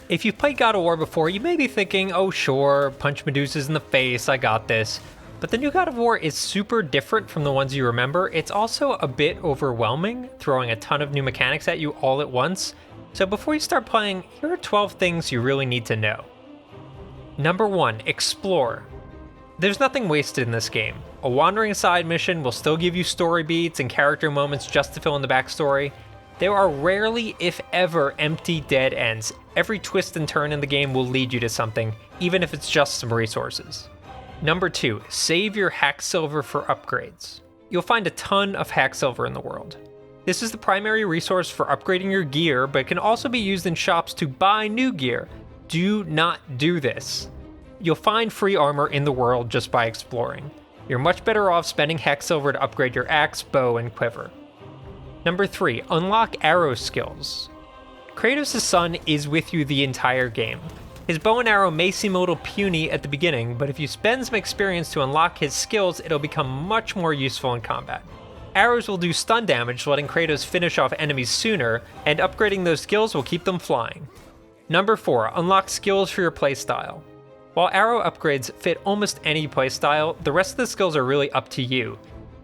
If you've played God of War before, you may be thinking, oh sure, punch Medusas in the face, I got this. But the new God of War is super different from the ones you remember. It's also a bit overwhelming, throwing a ton of new mechanics at you all at once. So before you start playing, here are 12 things you really need to know. Number 1, explore. There's nothing wasted in this game. A wandering side mission will still give you story beats and character moments just to fill in the backstory. There are rarely, if ever, empty dead ends. Every twist and turn in the game will lead you to something, even if it's just some resources. Number 2, save your hack silver for upgrades. You'll find a ton of hack silver in the world. This is the primary resource for upgrading your gear, but it can also be used in shops to buy new gear. Do not do this. You'll find free armor in the world just by exploring. You're much better off spending hack silver to upgrade your axe, bow, and quiver. Number 3, unlock arrow skills. Kratos' son is with you the entire game. His bow and arrow may seem a little puny at the beginning, but if you spend some experience to unlock his skills, it'll become much more useful in combat. Arrows will do stun damage, letting Kratos finish off enemies sooner, and upgrading those skills will keep them flying. Number 4, unlock skills for your playstyle. While arrow upgrades fit almost any playstyle, the rest of the skills are really up to you.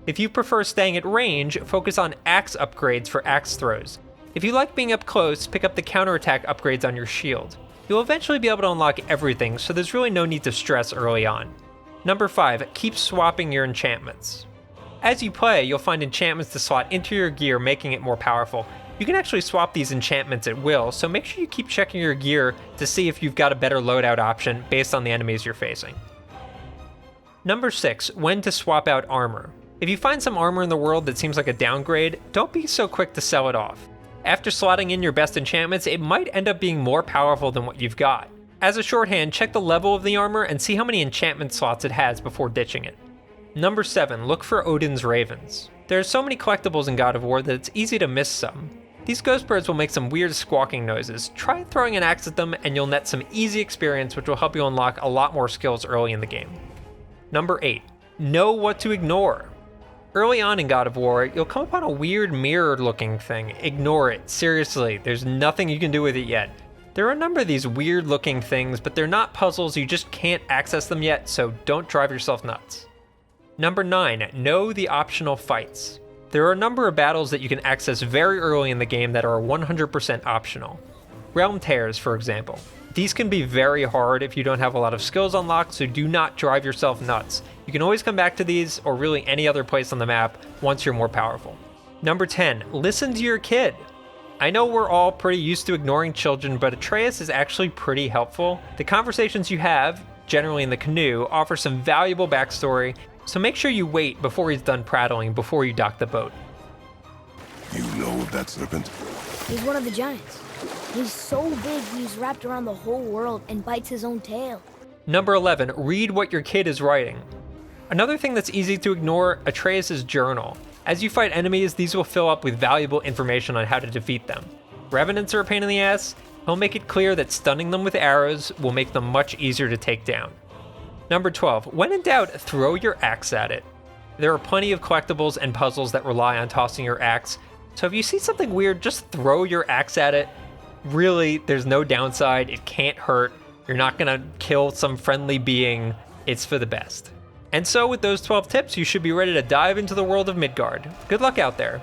If you prefer staying at range, focus on axe upgrades for axe throws. If you like being up close, pick up the counterattack upgrades on your shield. You'll eventually be able to unlock everything, so there's really no need to stress early on. Number 5, keep swapping your enchantments. As you play, you'll find enchantments to slot into your gear, making it more powerful. You can actually swap these enchantments at will, so make sure you keep checking your gear to see if you've got a better loadout option based on the enemies you're facing. Number 6, when to swap out armor. If you find some armor in the world that seems like a downgrade, don't be so quick to sell it off. After slotting in your best enchantments, it might end up being more powerful than what you've got. As a shorthand, check the level of the armor and see how many enchantment slots it has before ditching it. Number 7, look for Odin's ravens. There are so many collectibles in God of War that it's easy to miss some. These ghost birds will make some weird squawking noises. Try throwing an axe at them and you'll net some easy experience, which will help you unlock a lot more skills early in the game. Number 8, know what to ignore. Early on in God of War, you'll come upon a weird mirror-looking thing. Ignore it. Seriously, there's nothing you can do with it yet. There are a number of these weird-looking things, but they're not puzzles, you just can't access them yet, so don't drive yourself nuts. Number 9, know the optional fights. There are a number of battles that you can access very early in the game that are 100% optional. Realm Tears, for example. These can be very hard if you don't have a lot of skills unlocked, so do not drive yourself nuts. You can always come back to these, or really any other place on the map, once you're more powerful. Number 10, listen to your kid. I know we're all pretty used to ignoring children, but Atreus is actually pretty helpful. The conversations you have, generally in the canoe, offer some valuable backstory, so make sure you wait before he's done prattling before you dock the boat. You know of that serpent? He's one of the giants. He's so big he's wrapped around the whole world and bites his own tail. Number 11, read what your kid is writing. Another thing that's easy to ignore, Atreus' journal. As you fight enemies, these will fill up with valuable information on how to defeat them. Revenants are a pain in the ass. He'll make it clear that stunning them with arrows will make them much easier to take down. Number 12, when in doubt, throw your axe at it. There are plenty of collectibles and puzzles that rely on tossing your axe, so if you see something weird, just throw your axe at it. Really, there's no downside, it can't hurt, you're not gonna kill some friendly being, it's for the best. And so with those 12 tips, you should be ready to dive into the world of Midgard. Good luck out there.